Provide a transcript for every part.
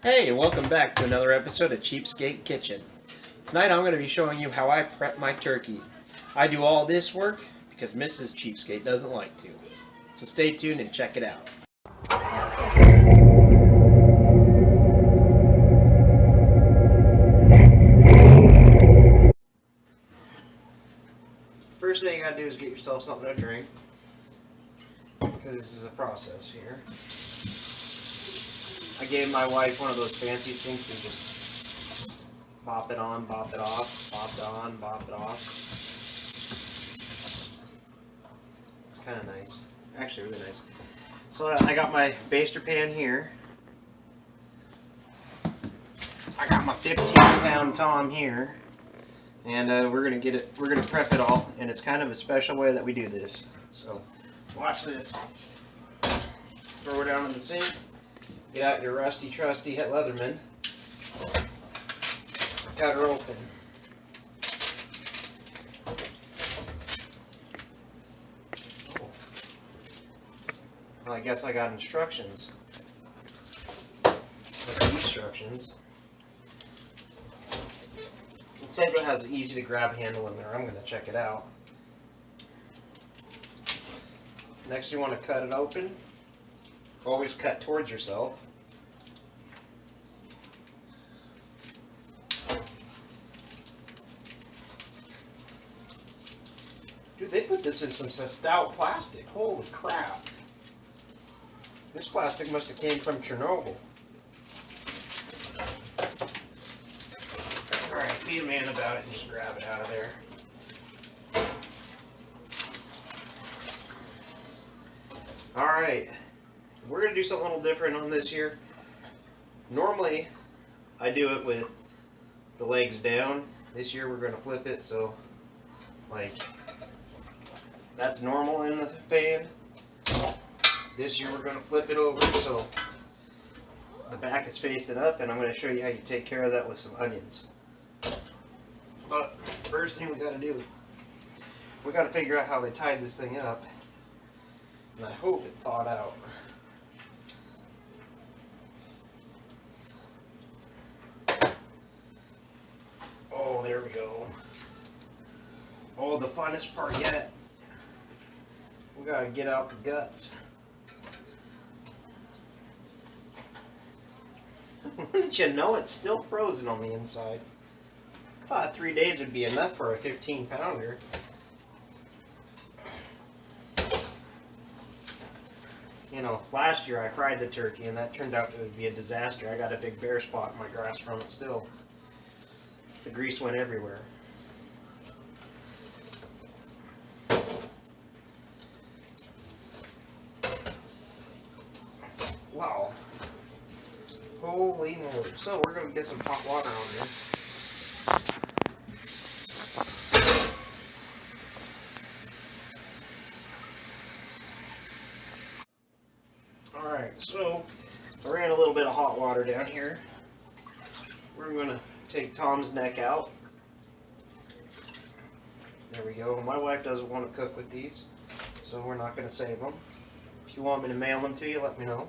Hey, and welcome back to another episode of CheapSkate Kitchen. Tonight I'm going to be showing you how I prep my turkey. I do all this work because Mrs. Cheapskate doesn't like to. So stay tuned and check it out. First thing you gotta do is get yourself something to drink, because this is a process here. I gave my wife one of those fancy sinks to just bop it on, bop it off, bop it on, bop it off. It's kind of nice. Actually, really nice. So I got my baster pan here. I got my 15-pound Tom here. And we're gonna prep it all, and it's kind of a special way that we do this. So watch this. Throw it down in the sink. Get out your rusty trusty Leatherman. Cut her open. Well, I guess I got instructions. Instructions. It says it has an easy to grab handle in there. I'm going to check it out. Next you want to cut it open. Always cut towards yourself. Dude, they put this in some stout plastic. Holy crap. This plastic must have came from Chernobyl. Alright, be a man about it and just grab it out of there. Alright, we're going to do something a little different on this here. Normally, I do it with the legs down. This year we're going to flip it so, like, that's normal in the pan. This year we're going to flip it over so the back is facing up, and I'm going to show you how you take care of that with some onions. But first thing we got to do, we got to figure out how they tied this thing up, and I hope it thawed out. Oh, there we go. Oh, the funnest part yet. We got to get out the guts. Wouldn't you know, it's still frozen on the inside. I thought 3 days would be enough for a 15-pounder. You know, last year I fried the turkey and that turned out to be a disaster. I got a big bare spot in my grass from it still. The grease went everywhere. Wow. Holy moly. So we're going to get some hot water on this. Alright, so I ran a little bit of hot water down here. We're going to take Tom's neck out. There we go. My wife doesn't want to cook with these, so we're not going to save them. If you want me to mail them to you, let me know.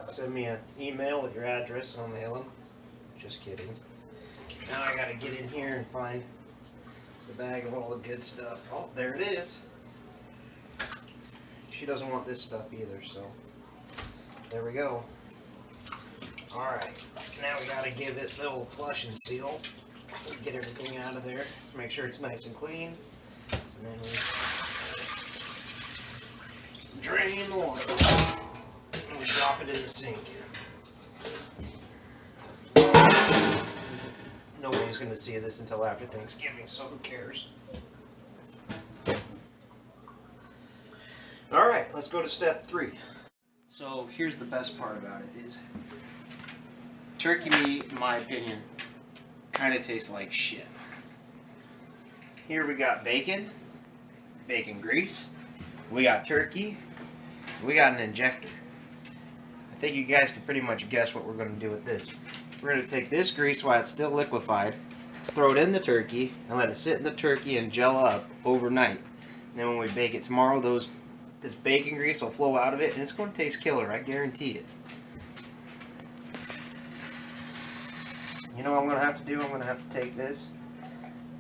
Send me an email with your address and I'll mail them. Just kidding. Now I gotta get in here and find the bag of all the good stuff. Oh, there it is. She doesn't want this stuff either, so there we go. Alright, now we gotta give it the old flush and seal. Get everything out of there. Make sure it's nice and clean. And then we drain the water. And we drop it in the sink. Nobody's going to see this until after Thanksgiving, so who cares? Alright, let's go to step 3. So here's the best part about it is turkey meat, in my opinion, kind of tastes like shit. Here we got bacon, bacon grease, we got turkey, we got an injector. I think you guys can pretty much guess what we're going to do with this. We're going to take this grease while it's still liquefied, throw it in the turkey, and let it sit in the turkey and gel up overnight. And then when we bake it tomorrow, this bacon grease will flow out of it, and it's going to taste killer, I guarantee it. You know what I'm going to have to do? I'm going to have to take this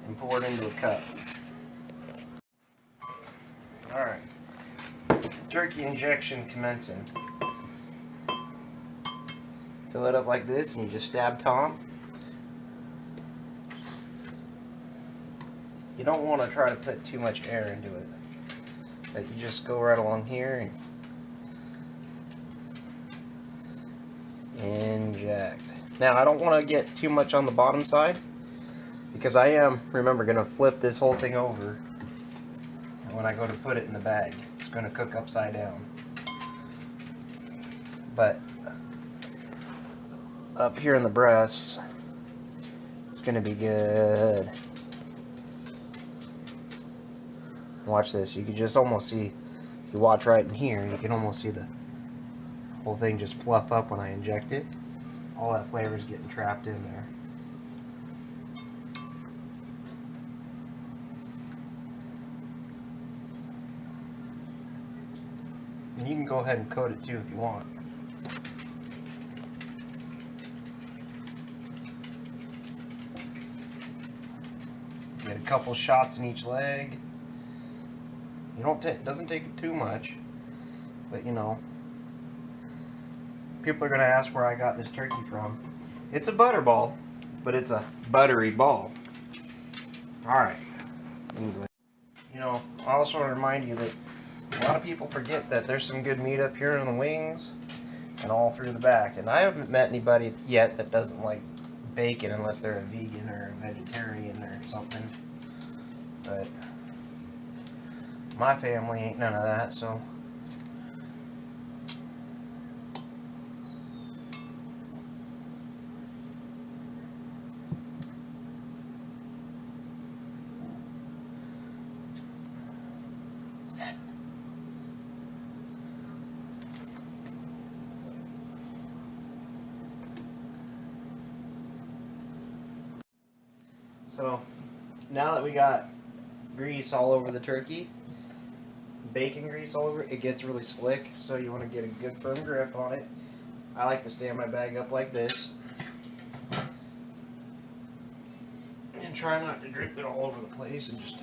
and pour it into a cup. Alright. Turkey injection commencing. Fill it up like this and you just stab Tom. You don't want to try to put too much air into it. But you just go right along here and inject. Now I don't want to get too much on the bottom side because I am, remember, going to flip this whole thing over. And when I go to put it in the bag, it's going to cook upside down. But up here in the breasts, it's going to be good. Watch this. You can just almost see, if you watch right in here, you can almost see the whole thing just fluff up when I inject it. All that flavor is getting trapped in there. And you can go ahead and coat it too if you want. Get a couple shots in each leg. You don't doesn't take too much, but you know, people are going to ask where I got this turkey from. It's a butterball, but it's a buttery ball. Alright. Anyway, you know, I also want to remind you that a lot of people forget that there's some good meat up here in the wings and all through the back. And I haven't met anybody yet that doesn't like bacon unless they're a vegan or a vegetarian or something. But my family ain't none of that, so. So now that we got grease all over the turkey, bacon grease all over it, it gets really slick, so you want to get a good firm grip on it. I like to stand my bag up like this and try not to drip it all over the place, and just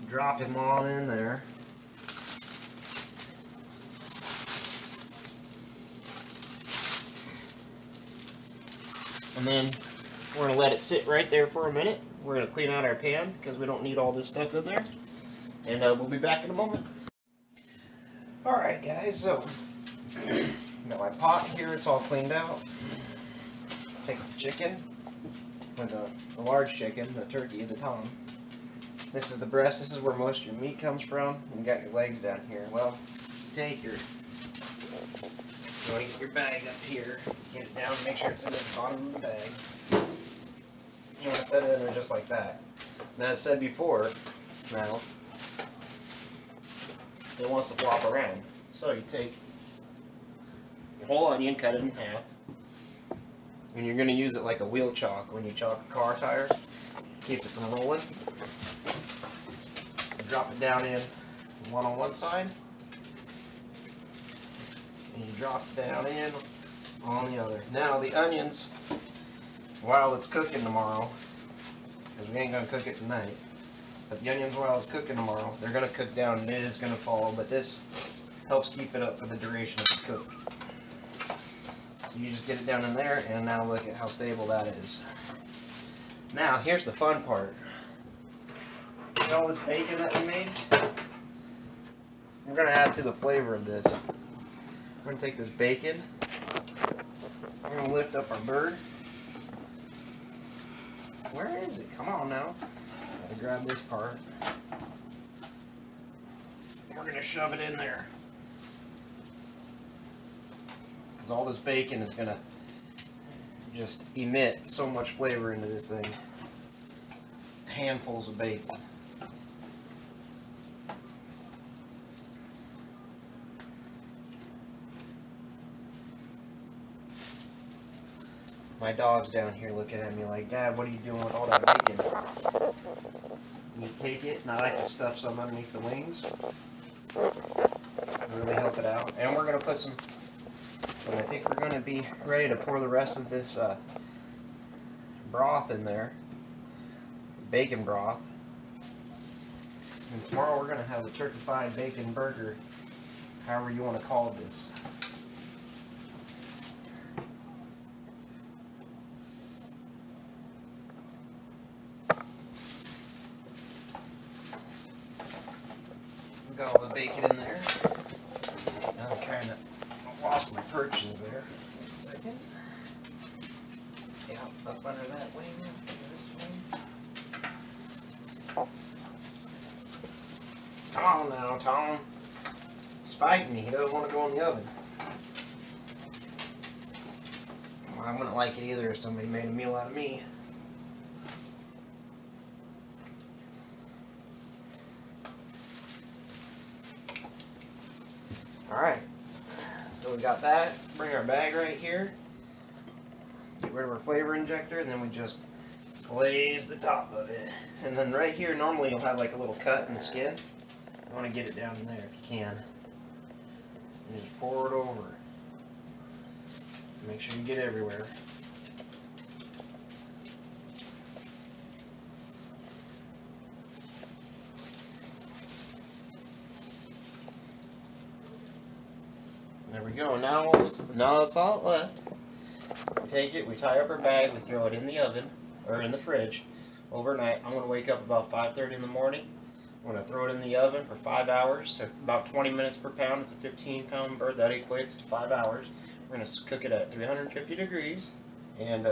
drop him on in there. And then we're going to let it sit right there for a minute. We're going to clean out our pan because we don't need all this stuff in there. And we'll be back in a moment. Alright guys, so got my pot here, it's all cleaned out. Take the chicken, or the large chicken, the turkey, the tom. This is the breast, this is where most of your meat comes from. And you got your legs down here. Well, take your, you want to get your bag up here, get it down, make sure it's in the bottom of the bag. You want to set it in there just like that. And as I said before, now, it wants to flop around. So you take your whole onion, cut it in half, and you're going to use it like a wheel chalk when you chalk a car tire. Keeps it from rolling. Drop it down in one on one side, and you drop it down in on the other. Now the onions, while it's cooking tomorrow, because we ain't going to cook it tonight, but the onions while it's cooking tomorrow, they're going to cook down and it is going to fall, but this helps keep it up for the duration of the cook. So you just get it down in there, and now look at how stable that is. Now here's the fun part. See all this bacon that we made? We're going to add to the flavor of this. We're going to take this bacon, we're going to lift up our bird. Where is it? Come on now. Gotta grab this part. We're going to shove it in there. Because all this bacon is going to just emit so much flavor into this thing. Handfuls of bacon. My dog's down here looking at me like, Dad, what are you doing with all that bacon? And you take it, and I like to stuff some underneath the wings. Really help it out. And we're going to put some And I think we're going to be ready to pour the rest of this broth in there. Bacon broth. And tomorrow we're going to have the turkey-fied bacon burger, however you want to call this. We got all the bacon in there. Now I'm kind of lost my perches there. Wait a second. Yeah, up under that wing. This wing. Tom now, Tom. He's fighting me. He doesn't want to go in the oven. Well, I wouldn't like it either if somebody made a meal out of me. Alright. So we got that. Bring our bag right here. Get rid of our flavor injector, and then we just glaze the top of it. And then right here, normally you'll have like a little cut in the skin. You want to get it down in there if you can. And just pour it over. Make sure you get everywhere. There we go. Now that's all left. We take it, we tie up our bag, we throw it in the oven, or in the fridge, overnight. I'm going to wake up about 5:30 in the morning. I'm going to throw it in the oven for 5 hours, so about 20 minutes per pound. It's a 15-pound bird. That equates to 5 hours. We're going to cook it at 350 degrees, and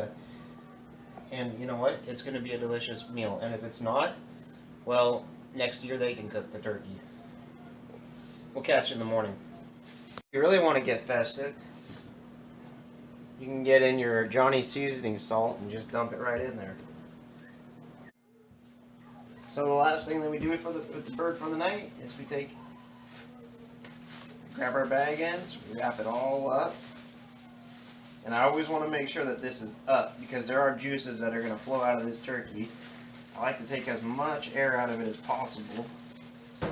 you know what? It's going to be a delicious meal. And if it's not, well, next year they can cook the turkey. We'll catch you in the morning. If you really want to get festive, you can get in your Johnny seasoning salt and just dump it right in there. So the last thing that we do with the bird for the night is we grab our bag ends, wrap it all up. And I always want to make sure that this is up because there are juices that are going to flow out of this turkey. I like to take as much air out of it as possible. There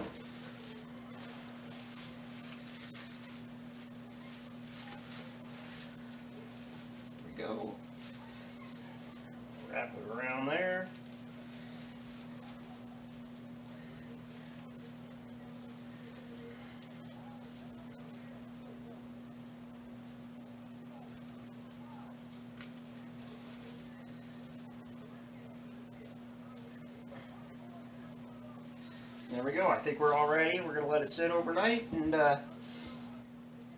we go. Wrap it around there. There we go. I think we're all ready. We're going to let it sit overnight and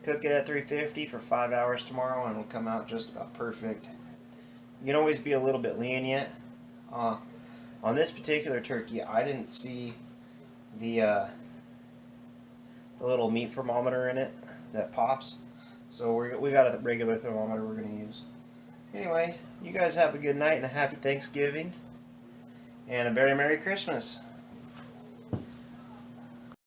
cook it at 350 for 5 hours tomorrow, and it'll come out just about perfect. You can always be a little bit lenient. On this particular turkey, I didn't see the little meat thermometer in it that pops, so we got a regular thermometer we're going to use. Anyway, you guys have a good night and a happy Thanksgiving and a very Merry Christmas.